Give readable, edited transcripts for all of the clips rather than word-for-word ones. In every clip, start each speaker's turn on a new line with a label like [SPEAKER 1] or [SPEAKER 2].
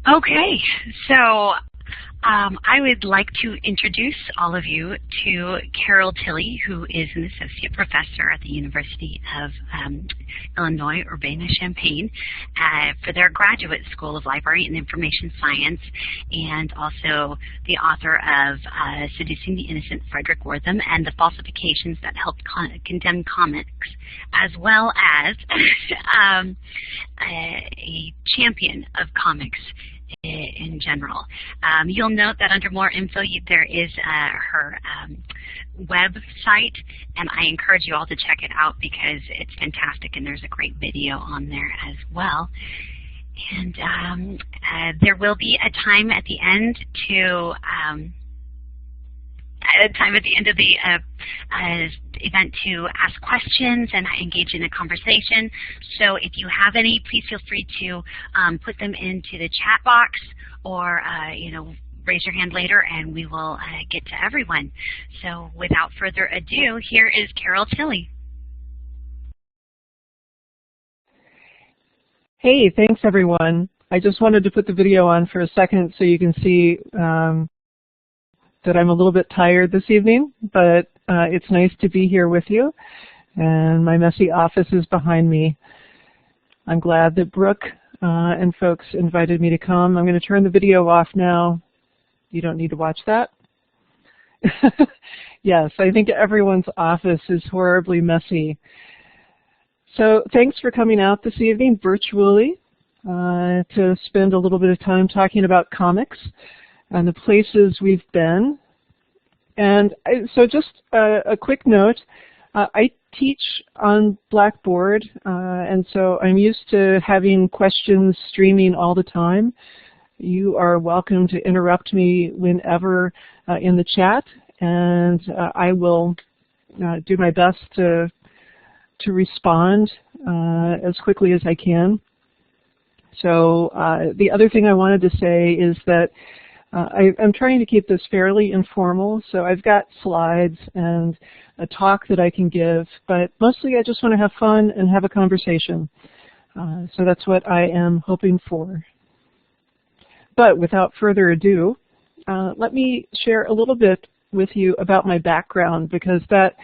[SPEAKER 1] Okay, so I would like to introduce all of you to Carol Tilley, who is an associate professor at the University of Illinois Urbana-Champaign for their Graduate School of Library and Information Science, and also the author of Seducing the Innocent, Frederick Wortham, and the Falsifications That Helped Condemn Comics, as well as a champion of comics in general. You'll note that under more info there is her website, and I encourage you all to check it out because it's fantastic, and there's a great video on there as well. And there will be a time at the end to of the event to ask questions and engage in a conversation. So if you have any, please feel free to put them into the chat box, or raise your hand later, and we will get to everyone. So without further ado, here is Carol Tilley.
[SPEAKER 2] Hey, thanks everyone. I just wanted to put the video on for a second so you can see that I'm a little bit tired this evening, but it's nice to be here with you. And my messy office is behind me. I'm glad that Brooke and folks invited me to come. I'm going to turn the video off now. You don't need to watch that. Yes, I think everyone's office is horribly messy. So thanks for coming out this evening virtually to spend a little bit of time talking about comics and the places we've been. And so just a quick note, I teach on Blackboard, and so I'm used to having questions streaming all the time. You are welcome to interrupt me whenever in the chat, and I will do my best to respond as quickly as I can. So the other thing I wanted to say is that I'm trying to keep this fairly informal, so I've got slides and a talk that I can give, but mostly I just want to have fun and have a conversation. So that's what I am hoping for. But without further ado, let me share a little bit with you about my background, because that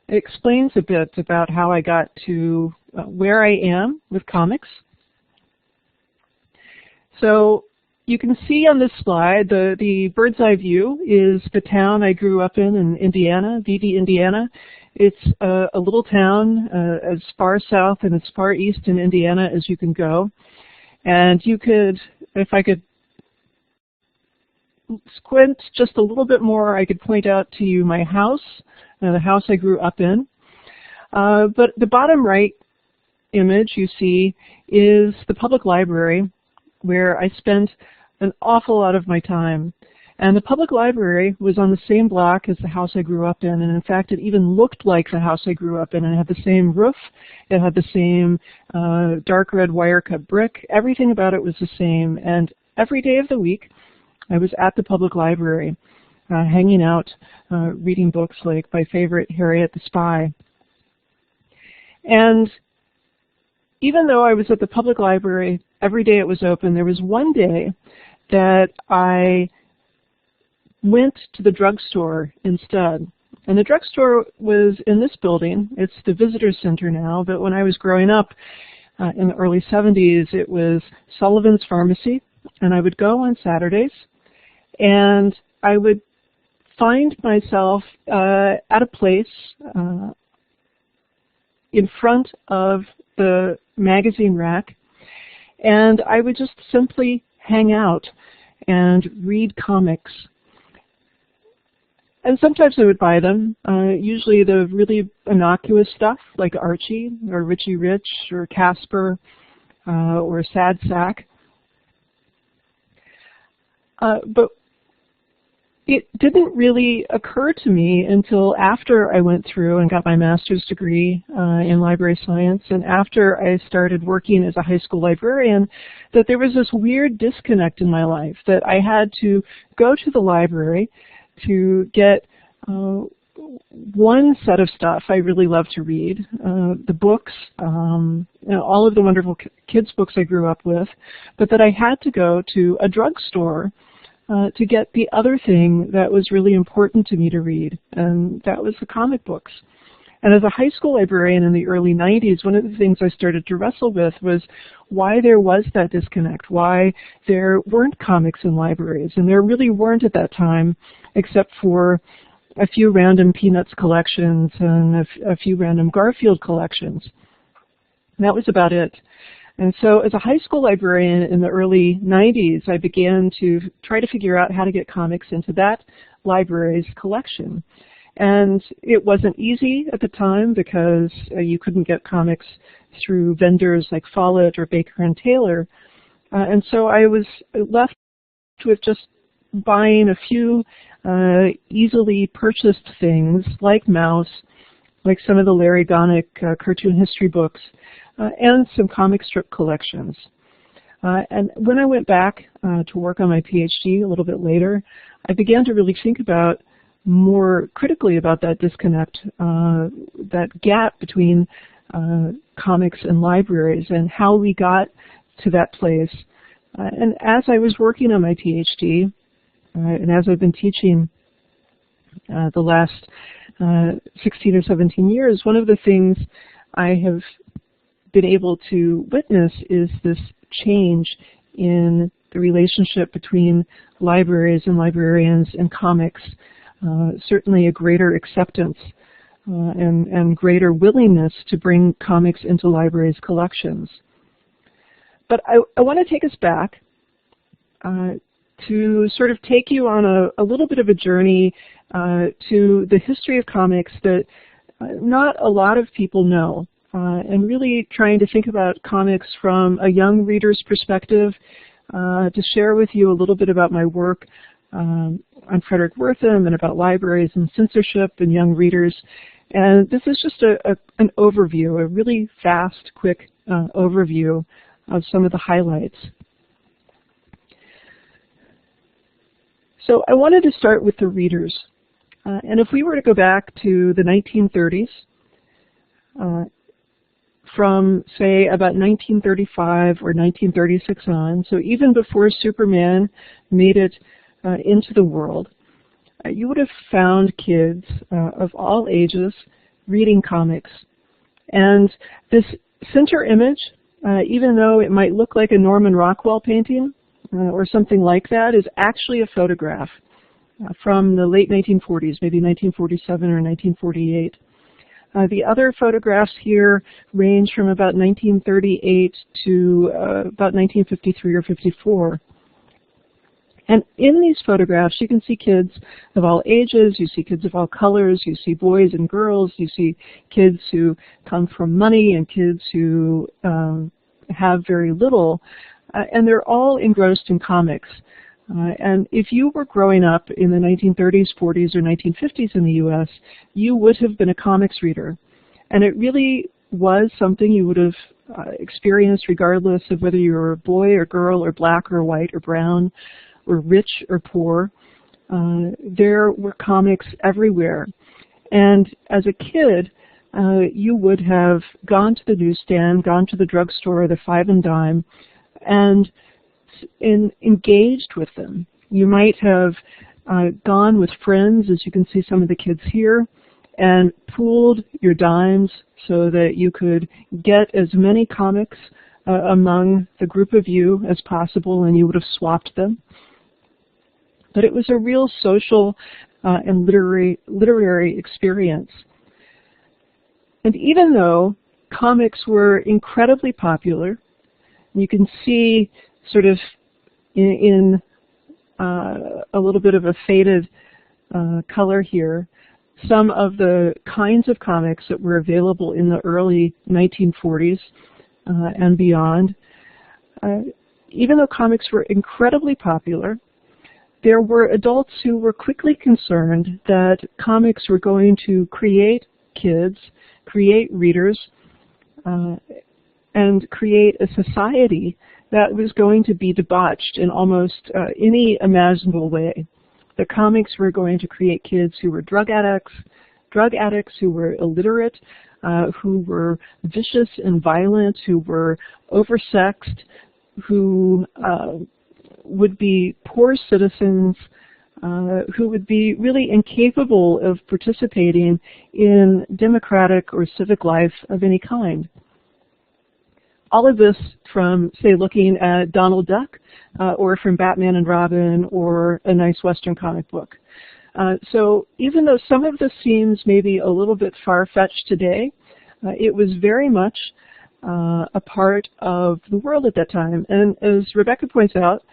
[SPEAKER 2] explains a bit about how I got to where I am with comics. So you can see on this slide the bird's eye view is the town I grew up in Indiana, Beebe, Indiana. It's a little town as far south and as far east in Indiana as you can go. And you could, if I could squint just a little bit more, I could point out to you my house, the house I grew up in. But the bottom right image you see is the public library, where I spent an awful lot of my time. And the public library was on the same block as the house I grew up in, and in fact it even looked like the house I grew up in. It had the same roof, it had the same dark red wire-cut brick, everything about it was the same. And every day of the week I was at the public library, hanging out, reading books like my favorite, Harriet the Spy. And even though I was at the public library every day it was open, there was one day that I went to the drugstore instead. And the drugstore was in this building. It's the visitor center now, but when I was growing up in the early 70s, it was Sullivan's Pharmacy, and I would go on Saturdays, and I would find myself at a place in front of the magazine rack, and I would just simply hang out and read comics. And sometimes I would buy them, usually the really innocuous stuff like Archie or Richie Rich or Casper or Sad Sack. But it didn't really occur to me until after I went through and got my master's degree in library science, and after I started working as a high school librarian, that there was this weird disconnect in my life, that I had to go to the library to get one set of stuff I really love to read, the books, all of the wonderful kids books I grew up with, but that I had to go to a drugstore to get the other thing that was really important to me to read, and that was the comic books. And as a high school librarian in the early 90s, one of the things I started to wrestle with was why there was that disconnect, why there weren't comics in libraries. And there really weren't at that time, except for a few random Peanuts collections and a few random Garfield collections. And that was about it. And so as a high school librarian in the early 90s, I began to try to figure out how to get comics into that library's collection. And it wasn't easy at the time because you couldn't get comics through vendors like Follett or Baker and Taylor. And so I was left with just buying a few easily purchased things like Mouse, like some of the Larry Gonick cartoon history books, and some comic strip collections. And when I went back to work on my PhD a little bit later, I began to really think about more critically about that disconnect, that gap between comics and libraries and how we got to that place. And as I was working on my PhD, and as I've been teaching the last 16 or 17 years, one of the things I have been able to witness is this change in the relationship between libraries and librarians and comics. Certainly a greater acceptance and greater willingness to bring comics into libraries' collections. But I want to take us back to sort of take you on a little bit of a journey to the history of comics that not a lot of people know, and really trying to think about comics from a young reader's perspective, to share with you a little bit about my work on Frederick Wertham and about libraries and censorship and young readers. And this is just an overview, a really fast, quick overview of some of the highlights. So I wanted to start with the readers. And if we were to go back to the 1930s, from, say, about 1935 or 1936 on, so even before Superman made it into the world, you would have found kids of all ages reading comics. And this center image, even though it might look like a Norman Rockwell painting or something like that, is actually a photograph from the late 1940s, maybe 1947 or 1948. The other photographs here range from about 1938 to about 1953 or 54. And in these photographs, you can see kids of all ages, you see kids of all colors, you see boys and girls, you see kids who come from money and kids who have very little, and they're all engrossed in comics. And if you were growing up in the 1930s, 40s, or 1950s in the U.S., you would have been a comics reader. And it really was something you would have experienced regardless of whether you were a boy or girl or black or white or brown or rich or poor. There were comics everywhere. And as a kid, you would have gone to the newsstand, gone to the drugstore, the Five and Dime, and engaged with them. You might have gone with friends, as you can see some of the kids here, and pooled your dimes so that you could get as many comics among the group of you as possible, and you would have swapped them. But it was a real social and literary experience. And even though comics were incredibly popular, you can see sort of in a little bit of a faded color here, some of the kinds of comics that were available in the early 1940s and beyond. Even though comics were incredibly popular, there were adults who were quickly concerned that comics were going to create kids, create readers, and create a society that was going to be debauched in almost any imaginable way. The comics were going to create kids who were drug addicts who were illiterate, who were vicious and violent, who were oversexed, who would be poor citizens, who would be really incapable of participating in democratic or civic life of any kind. All of this from, say, looking at Donald Duck, or from Batman and Robin, or a nice Western comic book. So even though some of this seems maybe a little bit far-fetched today, it was very much a part of the world at that time. And as Rebecca points out,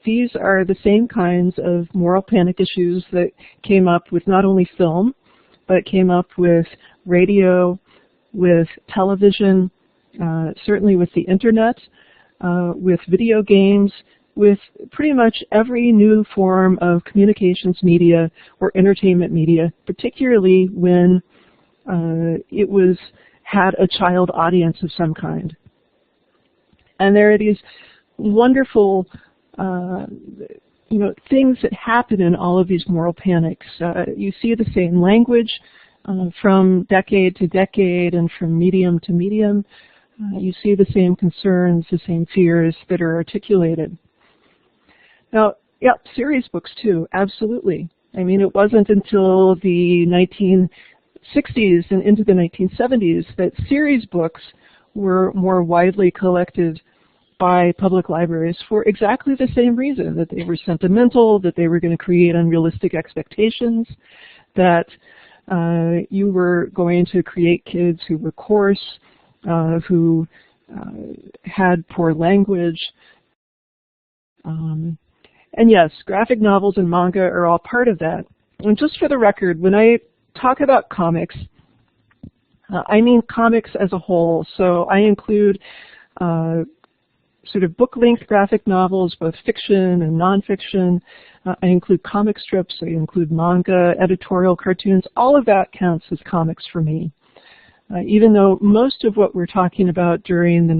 [SPEAKER 2] these are the same kinds of moral panic issues that came up with not only film, but came up with radio, with television, certainly with the internet, with video games, with pretty much every new form of communications media or entertainment media, particularly when it had a child audience of some kind. And there are these wonderful things that happen in all of these moral panics. You see the same language from decade to decade and from medium to medium. You see the same concerns, the same fears that are articulated. Now, yeah, series books too, absolutely. I mean, it wasn't until the 1960s and into the 1970s that series books were more widely collected by public libraries for exactly the same reason, that they were sentimental, that they were going to create unrealistic expectations, that you were going to create kids who were coarse, who had poor language. And yes, graphic novels and manga are all part of that. And just for the record, when I talk about comics, I mean comics as a whole. So I include sort of book-length graphic novels, both fiction and nonfiction. I include comic strips, I include manga, editorial cartoons. All of that counts as comics for me. Even though most of what we're talking about during the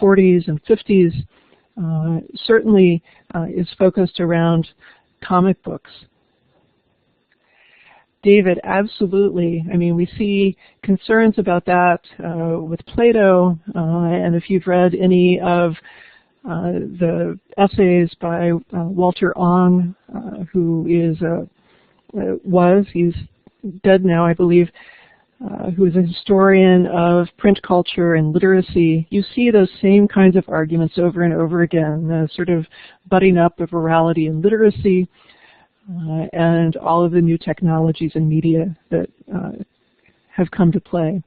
[SPEAKER 2] 1940s and 50s certainly is focused around comic books. David, absolutely. I mean, we see concerns about that with Plato, and if you've read any of the essays by Walter Ong, who he's dead now, I believe, who is a historian of print culture and literacy, you see those same kinds of arguments over and over again, sort of butting up of orality and literacy, and all of the new technologies and media that have come to play.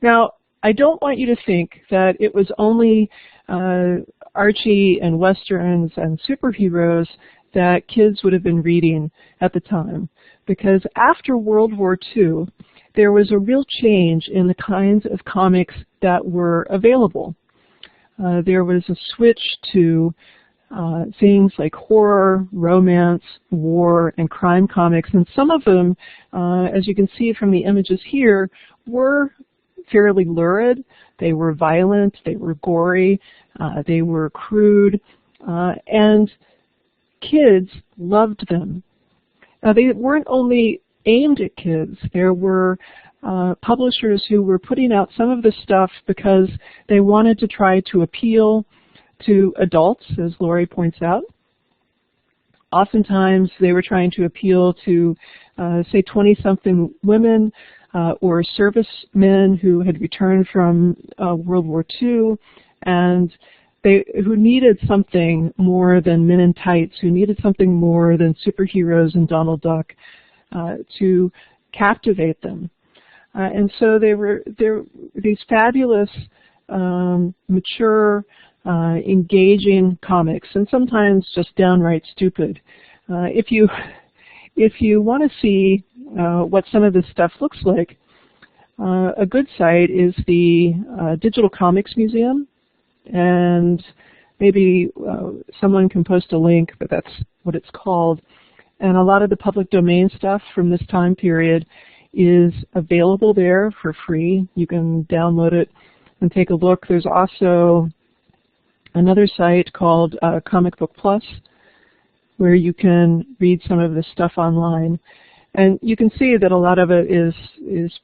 [SPEAKER 2] Now, I don't want you to think that it was only Archie and Westerns and superheroes that kids would have been reading at the time, because after World War II, there was a real change in the kinds of comics that were available. There was a switch to things like horror, romance, war, and crime comics, and some of them, as you can see from the images here, were fairly lurid. They were violent, they were gory, they were crude, and kids loved them. Now, they weren't only aimed at kids. There were publishers who were putting out some of this stuff because they wanted to try to appeal to adults, as Lori points out. Oftentimes, they were trying to appeal to, say, 20-something women or servicemen who had returned from World War II, and who needed something more than men in tights, who needed something more than superheroes and Donald Duck to captivate them. And so there were these fabulous, mature, engaging comics, and sometimes just downright stupid. If you want to see what some of this stuff looks like, a good site is the Digital Comics Museum, and maybe someone can post a link, but that's what it's called. And a lot of the public domain stuff from this time period is available there for free. You can download it and take a look. There's also another site called Comic Book Plus, where you can read some of this stuff online. And you can see that a lot of it is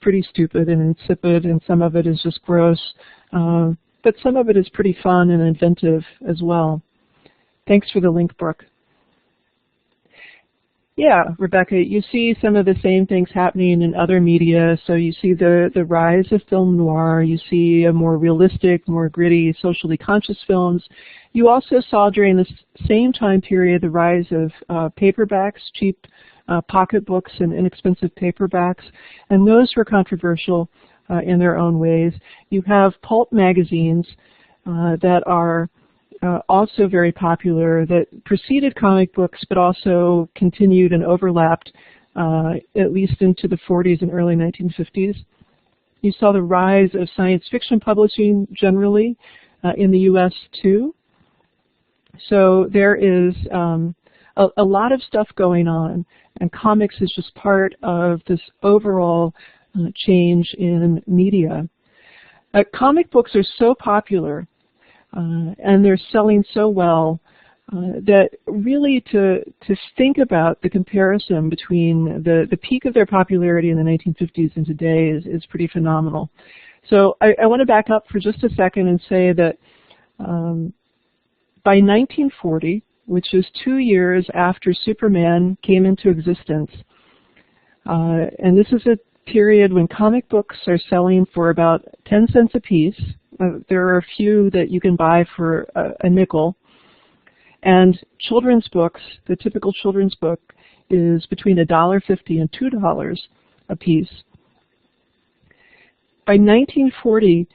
[SPEAKER 2] pretty stupid and insipid, and some of it is just gross. But some of it is pretty fun and inventive as well. Thanks for the link, Brooke. Yeah, Rebecca, you see some of the same things happening in other media. So you see the rise of film noir. You see a more realistic, more gritty, socially conscious films. You also saw during this same time period the rise of paperbacks, cheap pocketbooks and inexpensive paperbacks. And those were controversial in their own ways. You have pulp magazines that are also very popular, that preceded comic books but also continued and overlapped at least into the 40s and early 1950s. You saw the rise of science fiction publishing generally in the US too. So there is a lot of stuff going on, and comics is just part of this overall change in media. Comic books are so popular and they're selling so well that really to think about the comparison between the peak of their popularity in the 1950s and today is pretty phenomenal. So I want to back up for just a second and say that by 1940, which is 2 years after Superman came into existence, and this is a period when comic books are selling for about 10 cents a piece. There are a few that you can buy for a nickel. And children's books, the typical children's book, is between $1.50 and $2 a piece. By 1940,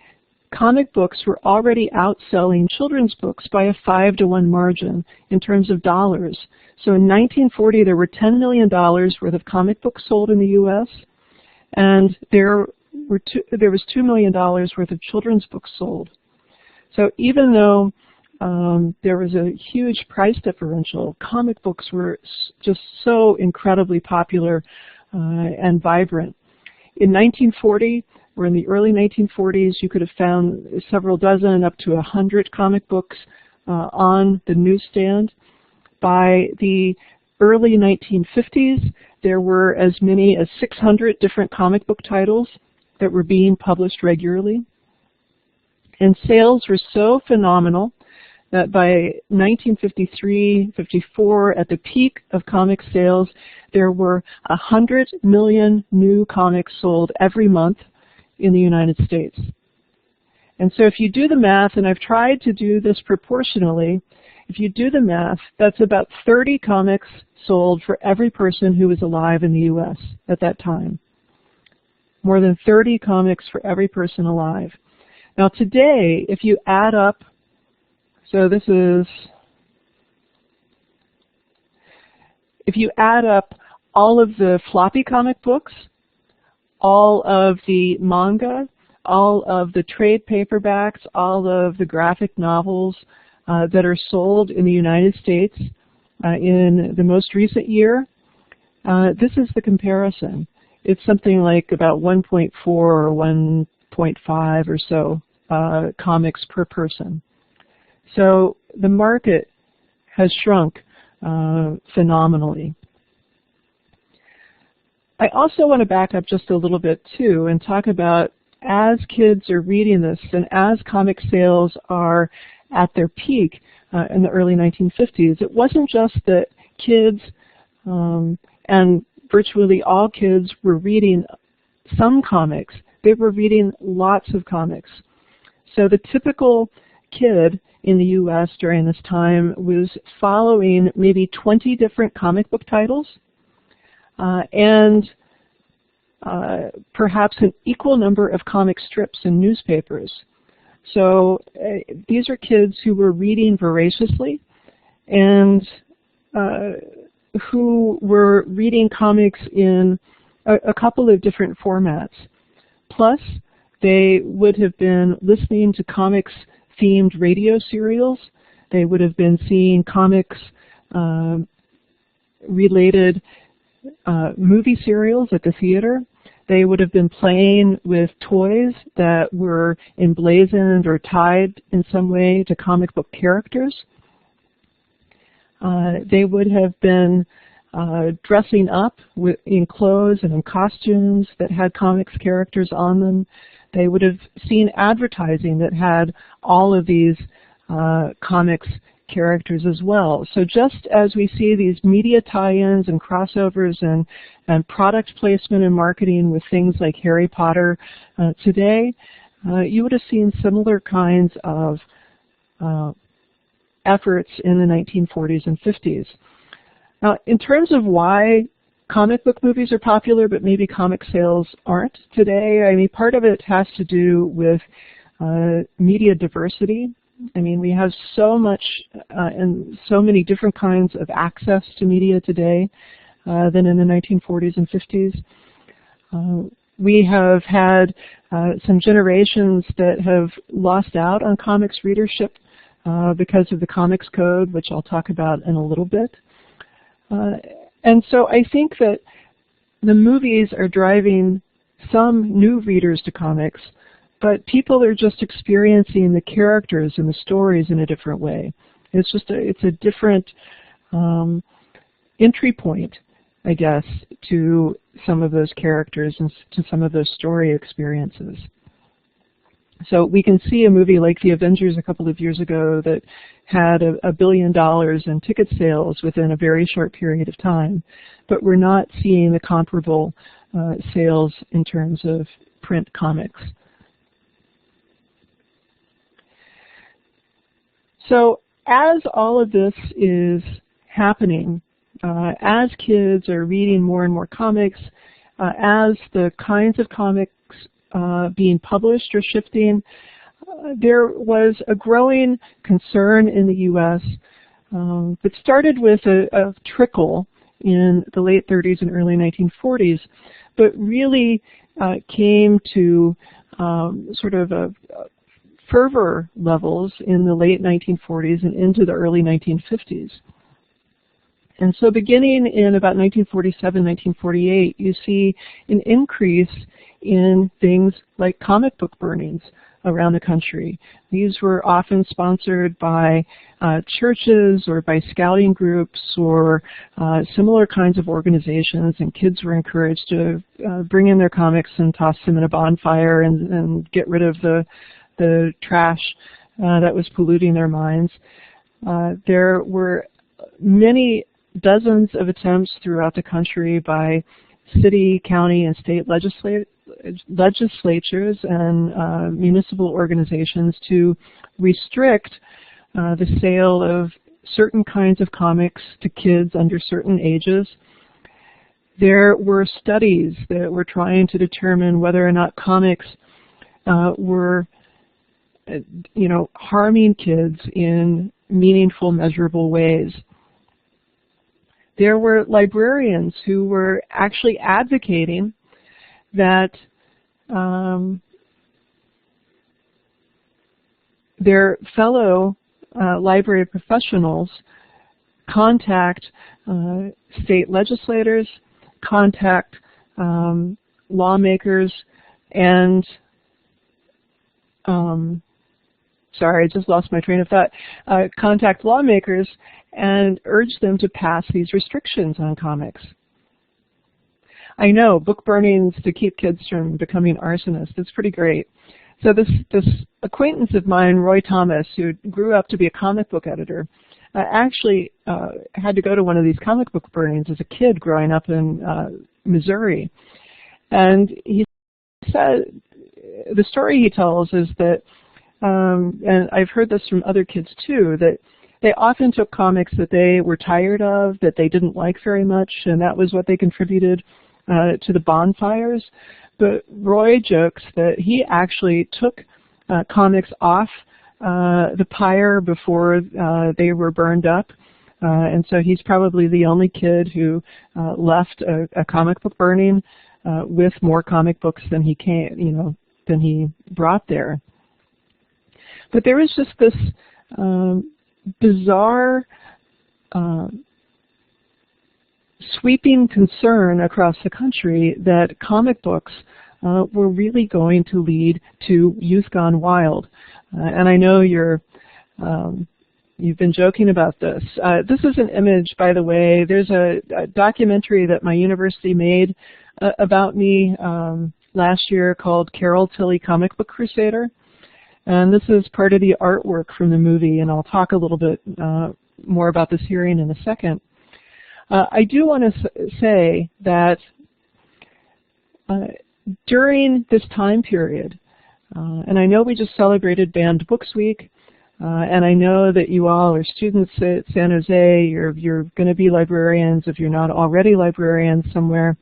[SPEAKER 2] comic books were already outselling children's books by a 5-to-1 margin in terms of dollars. So in 1940, there were $10 million worth of comic books sold in the U.S., and there was $2 million worth of children's books sold. So even though there was a huge price differential, comic books were just so incredibly popular and vibrant. In 1940, or in the early 1940s, you could have found several dozen, up to 100 comic books on the newsstand. By the early 1950s, there were as many as 600 different comic book titles that were being published regularly. And sales were so phenomenal that by 1953-54, at the peak of comic sales, there were 100 million new comics sold every month in the United States. And so if you do the math, and I've tried to do this proportionally, if you do the math, that's about 30 comics sold for every person who was alive in the U.S. at that time. More than 30 comics for every person alive. Now today, if you add up, so this is, if you add up all of the floppy comic books, all of the manga, all of the trade paperbacks, all of the graphic novels that are sold in the United States in the most recent year, this is the comparison. It's something like about 1.4 or 1.5 or so comics per person. So the market has shrunk phenomenally. I also want to back up just a little bit too and talk about, as kids are reading this and as comic sales are at their peak in the early 1950s, it wasn't just that kids and virtually all kids were reading some comics. They were reading lots of comics. So the typical kid in the U.S. during this time was following maybe 20 different comic book titles and perhaps an equal number of comic strips and newspapers. So these are kids who were reading voraciously and who were reading comics in a couple of different formats. Plus, they would have been listening to comics-themed radio serials. They would have been seeing comics-related movie serials at the theater. They would have been playing with toys that were emblazoned or tied in some way to comic book characters. They would have been dressing up in clothes and in costumes that had comics characters on them. They would have seen advertising that had all of these comics characters as well. So just as we see these media tie-ins and crossovers and product placement and marketing with things like Harry Potter today, you would have seen similar kinds of efforts in the 1940s and 50s. Now, in terms of why comic book movies are popular, but maybe comic sales aren't today, I mean, part of it has to do with media diversity. I mean, we have so much and so many different kinds of access to media today than in the 1940s and 50s. We have had some generations that have lost out on comics readership because of the Comics Code, which I'll talk about in a little bit. And so I think that the movies are driving some new readers to comics, but people are just experiencing the characters and the stories in a different way. It's a different entry point, I guess, to some of those characters and to some of those story experiences. So we can see a movie like The Avengers a couple of years ago that had $1 billion in ticket sales within a very short period of time, but we're not seeing the comparable sales in terms of print comics. So as all of this is happening, as kids are reading more and more comics, as the kinds of comics being published or shifting, there was a growing concern in the U.S. That started with a trickle in the late 30s and early 1940s, but really came to sort of a fervor levels in the late 1940s and into the early 1950s. And so beginning in about 1947, 1948, you see an increase in things like comic book burnings around the country. These were often sponsored by churches or by scouting groups or similar kinds of organizations, and kids were encouraged to bring in their comics and toss them in a bonfire and get rid of the trash that was polluting their minds. There were many dozens of attempts throughout the country by city, county, and state legislatures and municipal organizations to restrict the sale of certain kinds of comics to kids under certain ages. There were studies that were trying to determine whether or not comics were harming kids in meaningful, measurable ways. There were librarians who were actually advocating that their fellow library professionals contact state legislators, contact lawmakers, and sorry, I just lost my train of thought. Contact lawmakers and urge them to pass these restrictions on comics. I know, book burnings to keep kids from becoming arsonists. It's pretty great. So this acquaintance of mine, Roy Thomas, who grew up to be a comic book editor, actually had to go to one of these comic book burnings as a kid growing up in Missouri. And he said, the story he tells is that, and I've heard this from other kids too, that they often took comics that they were tired of, that they didn't like very much, and that was what they contributed to the bonfires. But Roy jokes that he actually took comics off the pyre before they were burned up. And so he's probably the only kid who left a comic book burning with more comic books than he than he brought there. But there was just this bizarre sweeping concern across the country that comic books were really going to lead to youth gone wild. And I know you've been joking about this. This is an image, by the way. There's a documentary that my university made about me last year called Carol Tilley, Comic Book Crusader. And this is part of the artwork from the movie, and I'll talk a little bit more about this hearing in a second. I do want to say that during this time period, and I know we just celebrated Banned Books Week, and I know that you all are students at San Jose, you're going to be librarians if you're not already librarians somewhere.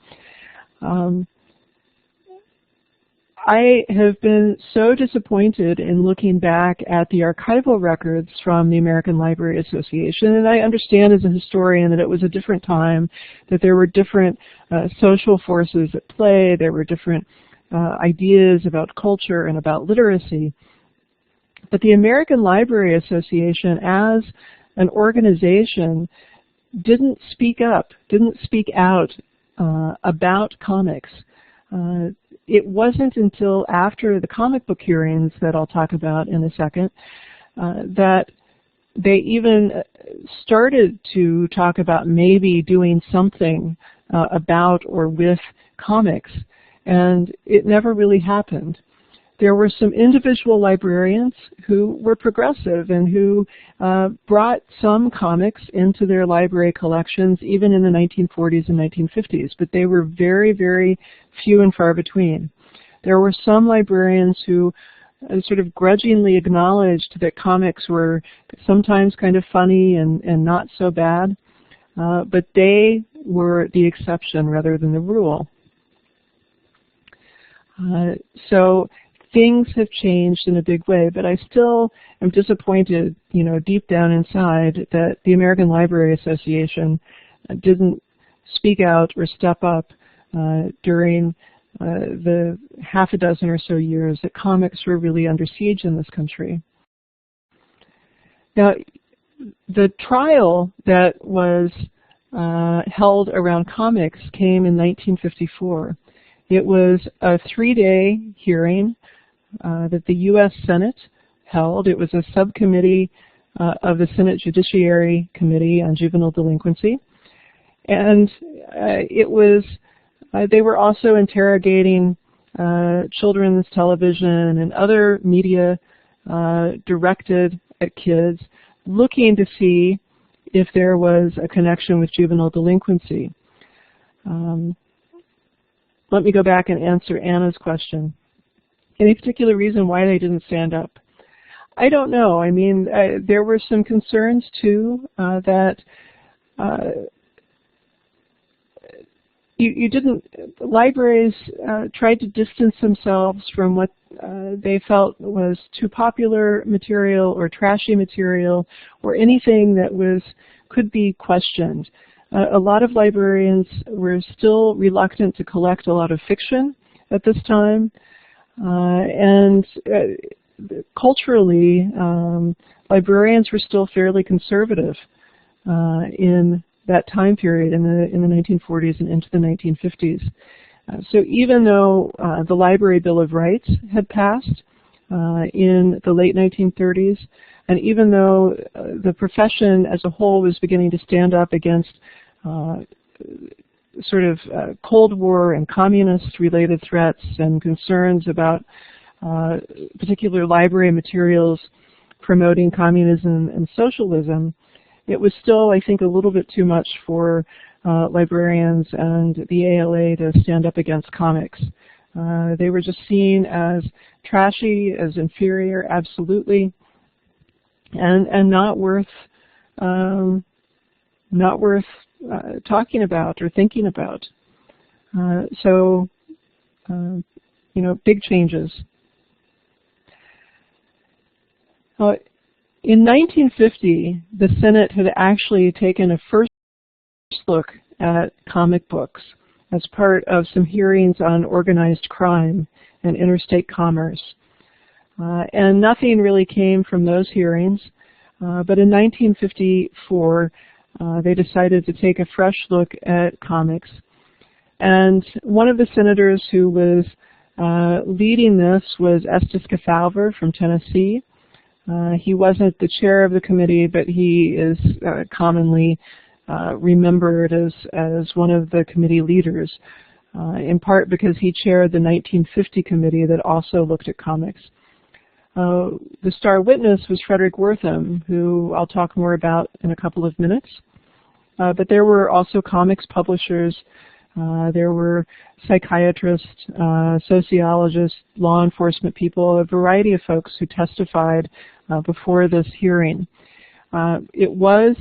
[SPEAKER 2] I have been so disappointed in looking back at the archival records from the American Library Association, and I understand as a historian that it was a different time, that there were different social forces at play, there were different ideas about culture and about literacy. But the American Library Association as an organization didn't speak up, didn't speak out about comics. It wasn't until after the comic book hearings that I'll talk about in a second that they even started to talk about maybe doing something about or with comics, and it never really happened. There were some individual librarians who were progressive and who brought some comics into their library collections even in the 1940s and 1950s, but they were very, very few and far between. There were some librarians who sort of grudgingly acknowledged that comics were sometimes kind of funny and not so bad, but they were the exception rather than the rule. So things have changed in a big way, but I still am disappointed, deep down inside, that the American Library Association didn't speak out or step up during the half a dozen or so years that comics were really under siege in this country. Now, the trial that was held around comics came in 1954. It was a 3-day hearing that the U.S. Senate held. It was a subcommittee of the Senate Judiciary Committee on Juvenile Delinquency. And they were also interrogating children's television and other media directed at kids, looking to see if there was a connection with juvenile delinquency. Let me go back and answer Anna's question. Any particular reason why they didn't stand up? I don't know. I mean, there were some concerns too that libraries tried to distance themselves from what they felt was too popular material or trashy material or anything that could be questioned. A lot of librarians were still reluctant to collect a lot of fiction at this time. And culturally, librarians were still fairly conservative in that time period in the 1940s and into the 1950s. So even though the Library Bill of Rights had passed in the late 1930s, and even though the profession as a whole was beginning to stand up against sort of Cold War and communist-related threats and concerns about particular library materials promoting communism and socialism, it was still, I think, a little bit too much for librarians and the ALA to stand up against comics. They were just seen as trashy, as inferior, absolutely, and not worth talking about or thinking about. Big changes. In 1950, the Senate had actually taken a first look at comic books as part of some hearings on organized crime and interstate commerce. And nothing really came from those hearings. But in 1954, they decided to take a fresh look at comics. And one of the senators who was leading this was Estes Kefauver from Tennessee. He wasn't the chair of the committee, but he is commonly remembered as one of the committee leaders, in part because he chaired the 1950 committee that also looked at comics. The star witness was Frederick Wortham, who I'll talk more about in a couple of minutes. But there were also comics publishers. There were psychiatrists, sociologists, law enforcement people, a variety of folks who testified before this hearing. It was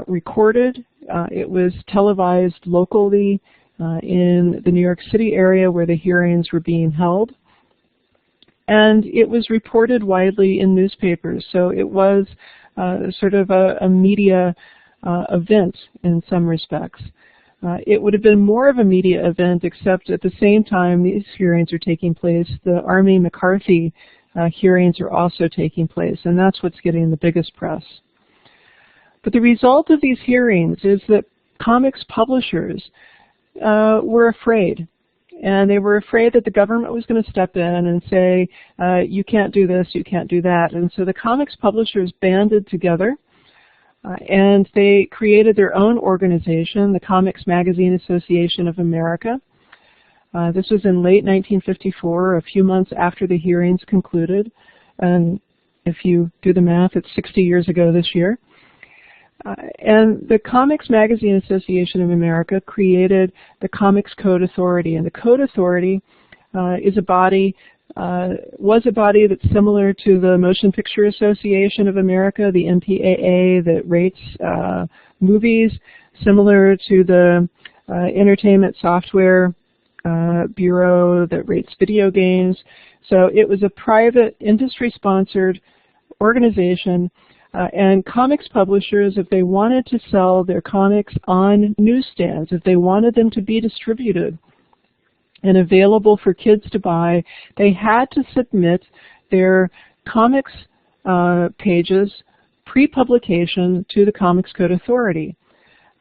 [SPEAKER 2] recorded. It was televised locally in the New York City area where the hearings were being held. And it was reported widely in newspapers, so it was sort of a media event in some respects. It would have been more of a media event, except at the same time these hearings are taking place, the Army McCarthy hearings are also taking place, and that's what's getting the biggest press. But the result of these hearings is that comics publishers were afraid. And they were afraid that the government was going to step in and say, you can't do this, you can't do that. And so the comics publishers banded together, and they created their own organization, the Comics Magazine Association of America. This was in late 1954, a few months after the hearings concluded. And if you do the math, it's 60 years ago this year. And the Comics Magazine Association of America created the Comics Code Authority. And the Code Authority is a body, was a body that's similar to the Motion Picture Association of America, the MPAA, that rates movies, similar to the Entertainment Software Bureau that rates video games. So it was a private, industry-sponsored organization. And comics publishers, if they wanted to sell their comics on newsstands, if they wanted them to be distributed and available for kids to buy, they had to submit their comics pages pre-publication to the Comics Code Authority.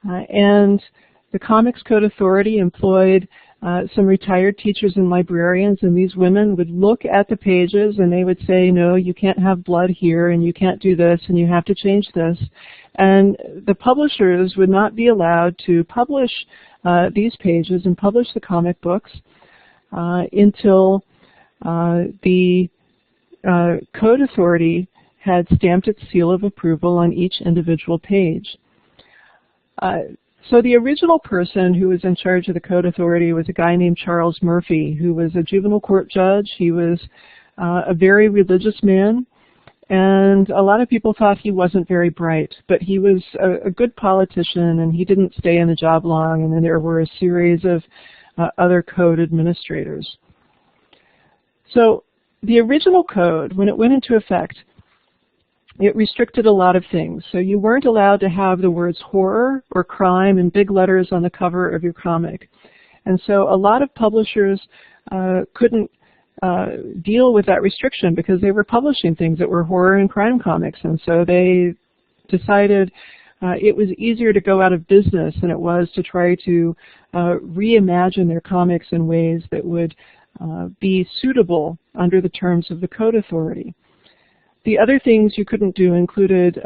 [SPEAKER 2] And the Comics Code Authority employed some retired teachers and librarians, and these women would look at the pages and they would say, no, you can't have blood here, and you can't do this, and you have to change this. And the publishers would not be allowed to publish these pages and publish the comic books until the Code Authority had stamped its seal of approval on each individual page. So the original person who was in charge of the Code Authority was a guy named Charles Murphy, who was a juvenile court judge. He was a very religious man, and a lot of people thought he wasn't very bright, but he was a good politician, and he didn't stay in the job long, and then there were a series of other code administrators. So the original code, when it went into effect, it restricted a lot of things. So you weren't allowed to have the words horror or crime in big letters on the cover of your comic. And so a lot of publishers couldn't deal with that restriction because they were publishing things that were horror and crime comics. And so they decided it was easier to go out of business than it was to try to reimagine their comics in ways that would be suitable under the terms of the Code Authority. The other things you couldn't do included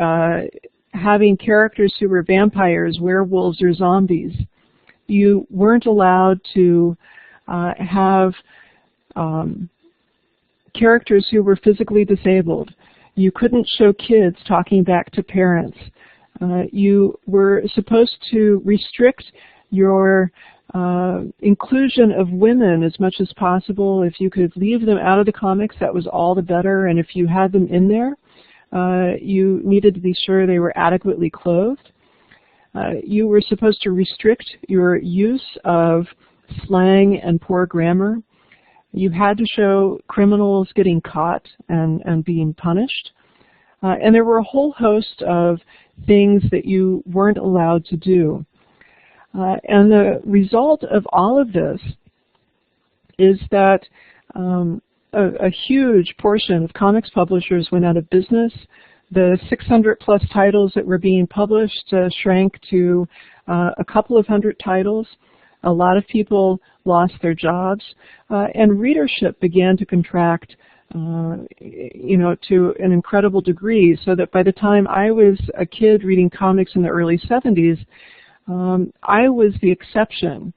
[SPEAKER 2] having characters who were vampires, werewolves, or zombies. You weren't allowed to have characters who were physically disabled. You couldn't show kids talking back to parents. You were supposed to restrict your inclusion of women as much as possible. If you could leave them out of the comics, that was all the better. And if you had them in there, you needed to be sure they were adequately clothed. You were supposed to restrict your use of slang and poor grammar. You had to show criminals getting caught and being punished. And there were a whole host of things that you weren't allowed to do. And the result of all of this is that a huge portion of comics publishers went out of business. The 600 plus titles that were being published shrank to a couple of hundred titles. A lot of people lost their jobs, and readership began to contract, to an incredible degree, so that by the time I was a kid reading comics in the early 70s, I was the exception.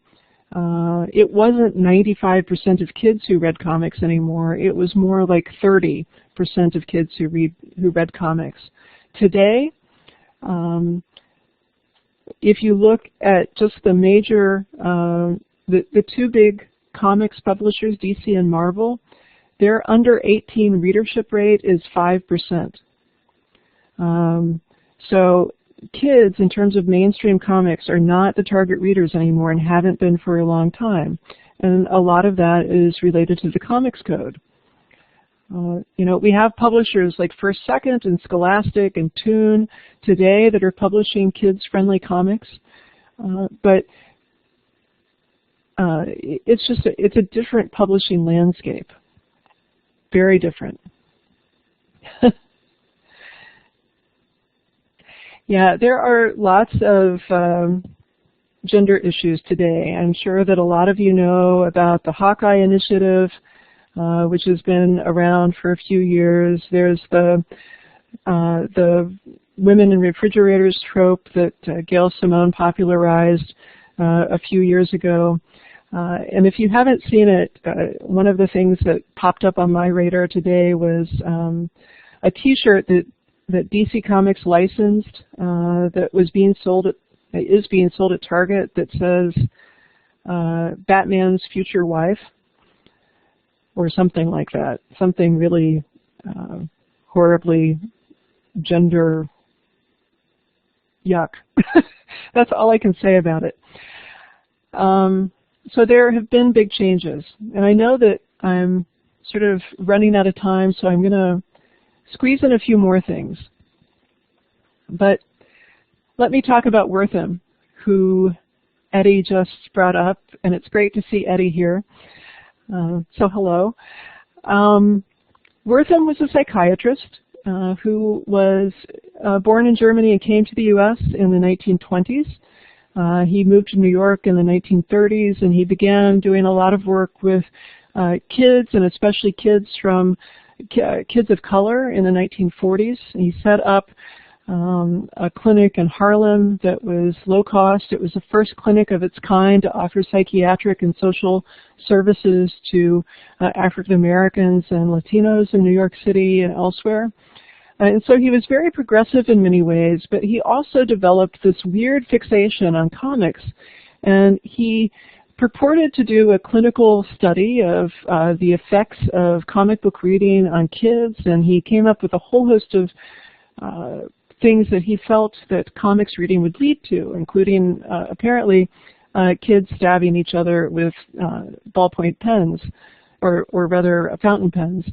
[SPEAKER 2] It wasn't 95% of kids who read comics anymore. It was more like 30% of kids who read comics. Today, if you look at just the major, the two big comics publishers, DC and Marvel, their under 18 readership rate is 5%. So kids, in terms of mainstream comics, are not the target readers anymore and haven't been for a long time. And a lot of that is related to the Comics Code. We have publishers like First Second and Scholastic and Toon today that are publishing kids-friendly comics, but it's a different publishing landscape, very different. Yeah, there are lots of gender issues today. I'm sure that a lot of you know about the Hawkeye Initiative, which has been around for a few years. There's the women in refrigerators trope that Gail Simone popularized a few years ago. And if you haven't seen it, one of the things that popped up on my radar today was a T-shirt that DC Comics licensed that is being sold at Target that says Batman's future wife, or something like that. Something really horribly gender yuck. That's all I can say about it. So there have been big changes, and I know that I'm sort of running out of time, so I'm going to squeeze in a few more things. But let me talk about Wortham, who Eddie just brought up, and it's great to see Eddie here. So hello. Wortham was a psychiatrist who was born in Germany and came to the U.S. in the 1920s. He moved to New York in the 1930s, and he began doing a lot of work with kids, and especially kids of color in the 1940s. He set up a clinic in Harlem that was low cost. It was the first clinic of its kind to offer psychiatric and social services to African Americans and Latinos in New York City and elsewhere. And so he was very progressive in many ways, but he also developed this weird fixation on comics. And he purported to do a clinical study of the effects of comic book reading on kids, and he came up with a whole host of things that he felt that comics reading would lead to, including apparently kids stabbing each other with ballpoint pens, or rather fountain pens.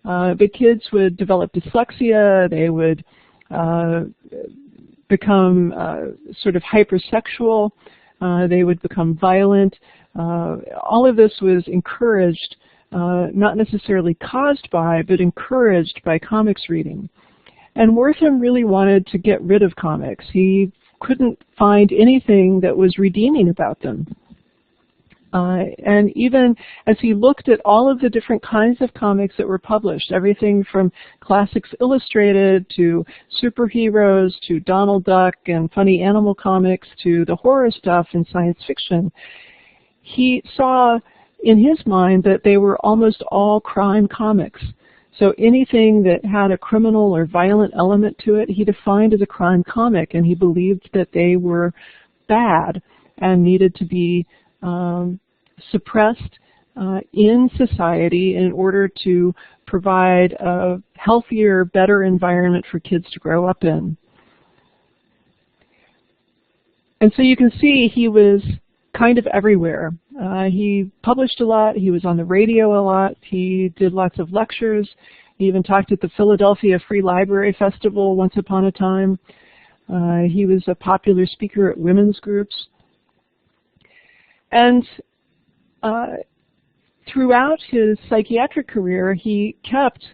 [SPEAKER 2] But kids would develop dyslexia, they would become sort of hypersexual, they would become violent. All of this was encouraged, not necessarily caused by, but encouraged by comics reading. And Wortham really wanted to get rid of comics. He couldn't find anything that was redeeming about them. And even as he looked at all of the different kinds of comics that were published, everything from Classics Illustrated to superheroes to Donald Duck and funny animal comics to the horror stuff and science fiction, he saw in his mind that they were almost all crime comics. So anything that had a criminal or violent element to it, he defined as a crime comic, and he believed that they were bad and needed to be suppressed in society in order to provide a healthier, better environment for kids to grow up in. And so you can see he was kind of everywhere. He published a lot, he was on the radio a lot, he did lots of lectures, he even talked at the Philadelphia Free Library Festival once upon a time. He was a popular speaker at women's groups. And throughout his psychiatric career, he kept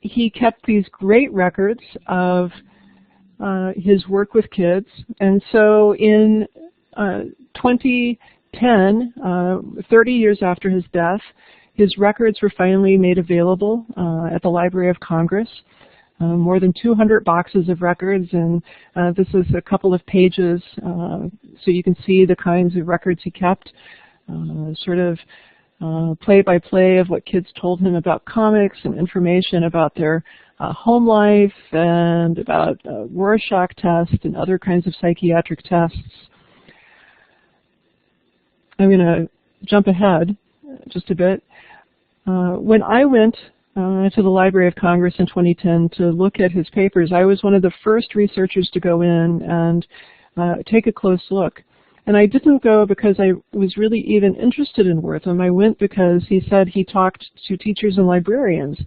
[SPEAKER 2] he kept these great records of his work with kids, and so in 2010, 30 years after his death, his records were finally made available at the Library of Congress. More than 200 boxes of records, and this is a couple of pages so you can see the kinds of records he kept, sort of play-by-play of what kids told him about comics and information about their home life and about Rorschach test and other kinds of psychiatric tests. I'm going to jump ahead just a bit. When I went to the Library of Congress in 2010 to look at his papers, I was one of the first researchers to go in and take a close look. And I didn't go because I was really even interested in Wortham. I went because he said he talked to teachers and librarians.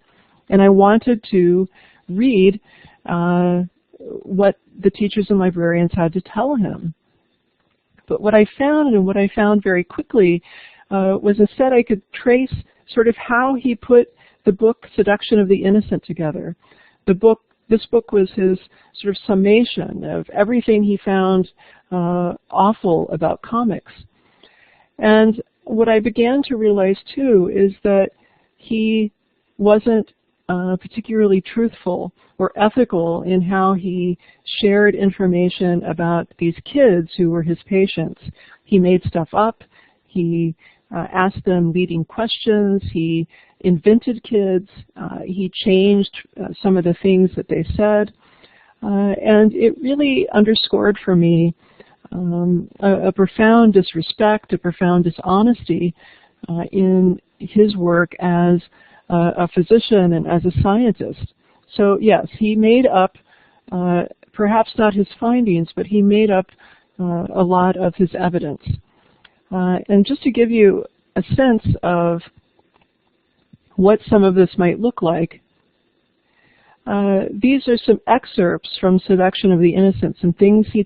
[SPEAKER 2] And I wanted to read what the teachers and librarians had to tell him. But what I found, and what I found very quickly, was instead I could trace sort of how he put the book Seduction of the Innocent together. This book was his sort of summation of everything he found awful about comics. And what I began to realize too is that he wasn't particularly truthful or ethical in how he shared information about these kids who were his patients. He made stuff up. He asked them leading questions. He invented kids. He changed some of the things that they said. And it really underscored for me a profound disrespect, a profound dishonesty in his work as a physician and as a scientist. So yes, he made up, perhaps not his findings, but he made up a lot of his evidence. And just to give you a sense of what some of this might look like, these are some excerpts from Seduction of the Innocent, some things he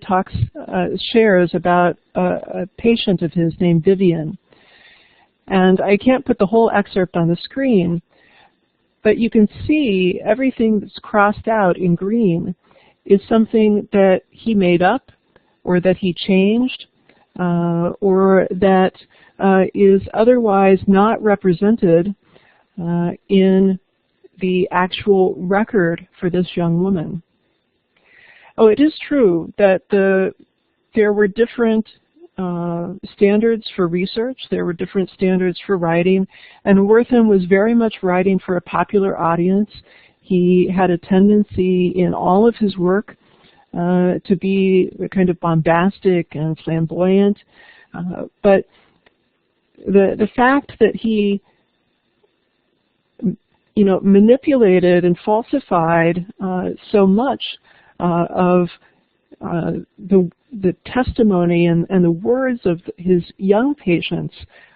[SPEAKER 2] shares about a patient of his named Vivian. And I can't put the whole excerpt on the screen, but you can see everything that's crossed out in green is something that he made up, or that he changed, or that is otherwise not represented in the actual record for this young woman. Oh, it is true that there were different standards for research, there were different standards for writing, and Wortham was very much writing for a popular audience. He had a tendency in all of his work to be kind of bombastic and flamboyant, but the fact that he manipulated and falsified so much of the testimony and the words of his young patients,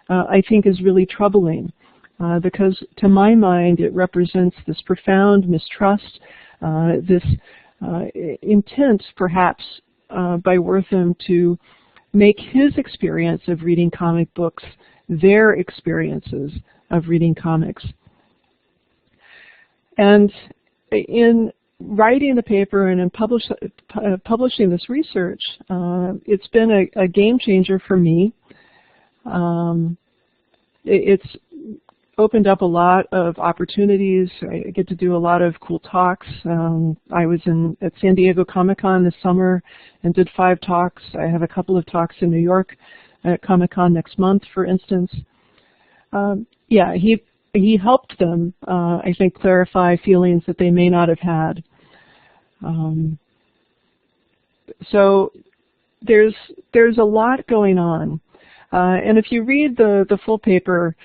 [SPEAKER 2] I think is really troubling, because to my mind it represents this profound mistrust, this intent perhaps by Wortham to make his experience of reading comic books their experiences of reading comics. And in writing the paper and in publishing this research, it's been a game changer for me. It's opened up a lot of opportunities. I get to do a lot of cool talks. I was at San Diego Comic-Con this summer and did 5 talks. I have a couple of talks in New York at Comic-Con next month, for instance. Yeah, he helped them, I think, clarify feelings that they may not have had. So there's a lot going on. And if you read the full paper